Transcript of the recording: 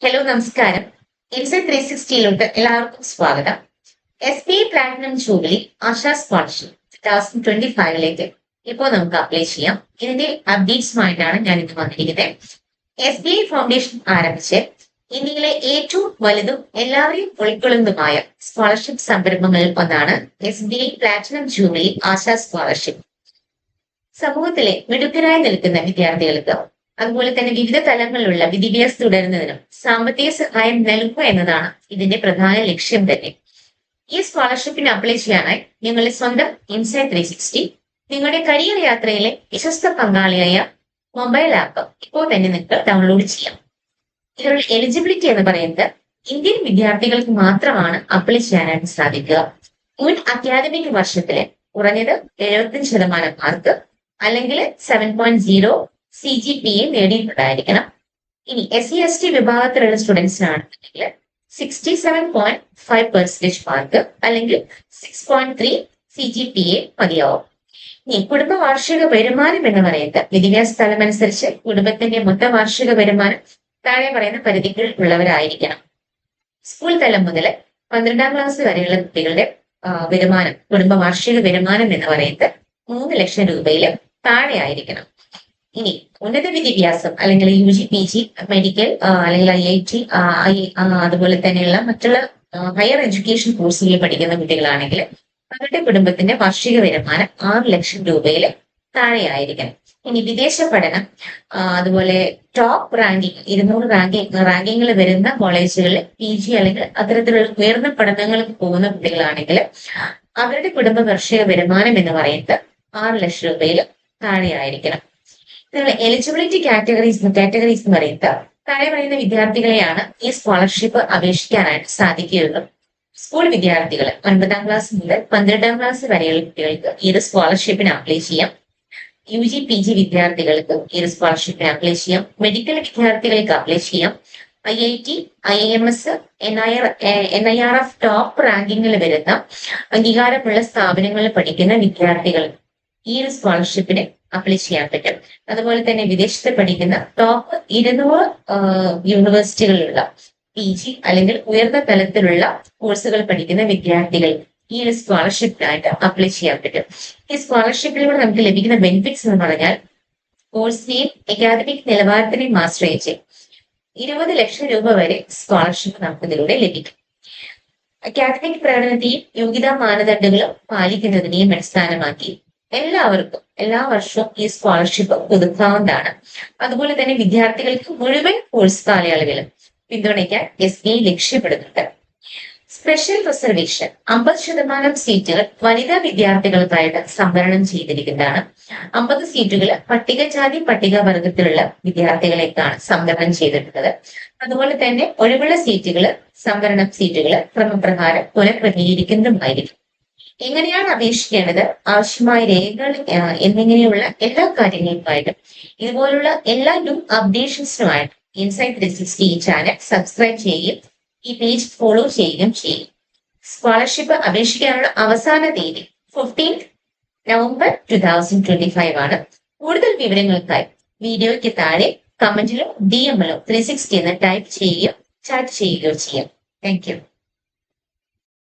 Hello നമസ്കാരം. Insight 360യിലോട്ട് എല്ലാവർക്കും സ്വാഗതം. SBI platinum jubilee Asha scholarship 2025ലേക്ക് ഇപ്പോൾ നമുക്ക് അപ്ലൈ ചെയ്യാം. ഇതിന്റെ അപ്ഡേറ്റ്സുമായിട്ടാണ് ഞാൻ ഇന്ന് വന്നിരിക്കുന്നത്. SBI ഫൗണ്ടേഷൻ ആരംഭിച്ച് ഇന്ത്യയിലെ ഏറ്റവും വലുതും എല്ലാവരെയും ഉൾക്കൊള്ളുന്നതുമായ സ്കോളർഷിപ്പ് സംരംഭങ്ങളിൽ ഒന്നാണ് SBI platinum jubilee Asha scholarship. സമൂഹത്തിലെ മിടുക്കരായി നിൽക്കുന്ന വിദ്യാർത്ഥികൾക്ക് അതുപോലെ തന്നെ വിവിധ തലങ്ങളിലുള്ള വിദ്യാഭ്യാസം തുടരുന്നതിനും സാമ്പത്തിക സഹായം നൽകുക എന്നതാണ് ഇതിന്റെ പ്രധാന ലക്ഷ്യം തന്നെ. ഈ സ്കോളർഷിപ്പിന് അപ്ലൈ ചെയ്യാനായി നിങ്ങളുടെ സ്വന്തം ഇൻസൈറ്റ് 360 നിങ്ങളുടെ കരിയർ യാത്രയിലെ വിശ്വസ്ത പങ്കാളിയായ മൊബൈൽ ആപ്പ് ഇപ്പോൾ തന്നെ നിങ്ങൾക്ക് ഡൗൺലോഡ് ചെയ്യാം. ഇതിനുള്ള എലിജിബിലിറ്റി എന്ന് പറയുന്നത് ഇന്ത്യൻ വിദ്യാർത്ഥികൾക്ക് മാത്രമാണ് അപ്ലൈ ചെയ്യാനായിട്ട് സാധിക്കുക. മുൻ അക്കാദമിക് വർഷത്തിലെ കുറഞ്ഞത് 75% മാർക്ക് അല്ലെങ്കിൽ 7.0 CGPA നേടിയിട്ടുണ്ടായിരിക്കണം. ഇനി SC/ST വിഭാഗത്തിലുള്ള സ്റ്റുഡൻസിനാണെന്നുണ്ടെങ്കിൽ 67.5% മാർക്ക് അല്ലെങ്കിൽ 6.3 CGPA മതിയാവും. ഇനി കുടുംബ വാർഷിക വരുമാനം എന്ന് പറയുന്നത് വിദ്യാഭ്യാസ തലം അനുസരിച്ച് കുടുംബത്തിന്റെ മൊത്തം വാർഷിക വരുമാനം താഴെ പറയുന്ന പരിധികൾ ഉള്ളവരായിരിക്കണം. സ്കൂൾ തലം മുതൽ 12ാം ക്ലാസ് വരെയുള്ള കുട്ടികളുടെ വരുമാനം, കുടുംബ വാർഷിക വരുമാനം എന്ന് പറയുന്നത് 3 ലക്ഷം രൂപയിൽ താഴെ ആയിരിക്കണം. ഇനി ഉന്നത വിദ്യാഭ്യാസം അല്ലെങ്കിൽ UG PG മെഡിക്കൽ അല്ലെങ്കിൽ IIT അതുപോലെ തന്നെയുള്ള മറ്റുള്ള ഹയർ എഡ്യൂക്കേഷൻ കോഴ്സുകളിൽ പഠിക്കുന്ന കുട്ടികളാണെങ്കിൽ അവരുടെ കുടുംബത്തിന്റെ വാർഷിക വരുമാനം 6 ലക്ഷം രൂപയിൽ താഴെ ആയിരിക്കണം. ഇനി വിദേശ പഠനം അതുപോലെ ടോപ്പ് റാങ്കിങ് 200 റാങ്കിങ്ങിൽ വരുന്ന കോളേജുകളിൽ PG അല്ലെങ്കിൽ അത്തരത്തിലുള്ള ഉയർന്ന പഠനങ്ങൾക്ക് പോകുന്ന കുട്ടികളാണെങ്കിൽ അവരുടെ കുടുംബ വാർഷിക വരുമാനം എന്ന് പറയുന്നത് 6 ലക്ഷം രൂപയിൽ താഴെ ആയിരിക്കണം. ഇതിനുള്ള എലിജിബിലിറ്റി കാറ്റഗറീസ് എന്ന് പറയുന്നത് താഴെ പറയുന്ന വിദ്യാർത്ഥികളെയാണ് ഈ സ്കോളർഷിപ്പ് അപേക്ഷിക്കാനായിട്ട് സാധിക്കുകയുള്ളൂ. സ്കൂൾ വിദ്യാർത്ഥികൾ 9ാം ക്ലാസ് മുതൽ 12ാം ക്ലാസ് വരെയുള്ള കുട്ടികൾക്ക് ഈ ഒരു സ്കോളർഷിപ്പിന് അപ്ലൈ ചെയ്യാം. UG PG വിദ്യാർത്ഥികൾക്ക് ഈ ഒരു സ്കോളർഷിപ്പിന് അപ്ലൈ ചെയ്യാം. മെഡിക്കൽ വിദ്യാർത്ഥികൾക്ക് അപ്ലൈ ചെയ്യാം. IIT IIMS NIRF ടോപ്പ് റാങ്കിങ്ങിൽ വരുന്ന അംഗീകാരമുള്ള സ്ഥാപനങ്ങളിൽ പഠിക്കുന്ന വിദ്യാർത്ഥികൾ ഈ ഒരു സ്കോളർഷിപ്പിന് അപ്ലൈ ചെയ്യാൻ പറ്റും. അതുപോലെ തന്നെ വിദേശത്ത് പഠിക്കുന്ന ടോപ്പ് 200 യൂണിവേഴ്സിറ്റികളിലുള്ള PG അല്ലെങ്കിൽ ഉയർന്ന തലത്തിലുള്ള കോഴ്സുകൾ പഠിക്കുന്ന വിദ്യാർത്ഥികൾ ഈ ഒരു സ്കോളർഷിപ്പിനായിട്ട് അപ്ലൈ ചെയ്യാൻ പറ്റും. ഈ സ്കോളർഷിപ്പിലൂടെ നമുക്ക് ലഭിക്കുന്ന ബെനിഫിറ്റ്സ് എന്ന് പറഞ്ഞാൽ കോഴ്സിനെയും അക്കാദമിക് നിലവാരത്തിനെയും ആശ്രയിച്ച് 20 ലക്ഷം രൂപ വരെ സ്കോളർഷിപ്പ് നമുക്ക് ഇതിലൂടെ ലഭിക്കും. അക്കാദമിക് പ്രകടനത്തെയും യോഗ്യതാ മാനദണ്ഡങ്ങളും പാലിക്കുന്നതിനെയും അടിസ്ഥാനമാക്കി എല്ലാവർക്കും എല്ലാ വർഷവും ഈ സ്കോളർഷിപ്പ് പുതുക്കാവുന്നതാണ്. അതുപോലെ തന്നെ വിദ്യാർത്ഥികൾക്ക് മുഴുവൻ കോഴ്സ് കാലയളവിലും പിന്തുണയ്ക്കാൻ SBI ലക്ഷ്യപ്പെടുന്നുണ്ട്. സ്പെഷ്യൽ റിസർവേഷൻ 50% സീറ്റുകൾ വനിതാ വിദ്യാർത്ഥികൾക്കായിട്ട് സംവരണം ചെയ്തിരിക്കുന്നതാണ്. 50 സീറ്റുകൾ പട്ടികജാതി പട്ടികവർഗത്തിലുള്ള വിദ്യാർത്ഥികളേക്കാണ് സംവരണം ചെയ്തിട്ടുള്ളത്. അതുപോലെ തന്നെ ഒഴിവുള്ള സീറ്റുകൾ സംവരണം സീറ്റുകൾ ക്രമപ്രകാരം പുനഃക്രമീകരിക്കുന്നതുമായിരിക്കും. എങ്ങനെയാണ് അപേക്ഷിക്കേണ്ടത്, ആവശ്യമായ രേഖകൾ എന്നിങ്ങനെയുള്ള എല്ലാ കാര്യങ്ങൾക്കായിട്ടും ഇതുപോലുള്ള എല്ലാ ന്യൂ അപ്ഡേഷൻസിനുമായിട്ട് ഇൻസൈറ്റ് 360 ഈ ചാനൽ സബ്സ്ക്രൈബ് ചെയ്യുകയും ഈ പേജ് ഫോളോ ചെയ്യുകയും ചെയ്യും. സ്കോളർഷിപ്പ് അപേക്ഷിക്കാനുള്ള അവസാന തീയതി 15 നവംബർ 2025 ആണ്. കൂടുതൽ വിവരങ്ങൾക്കായി വീഡിയോയ്ക്ക് താഴെ കമന്റിലോ DM-ലോ 360 എന്ന് ടൈപ്പ് ചെയ്യുകയോ ചാറ്റ് ചെയ്യുകയോ ചെയ്യാം. Thank you.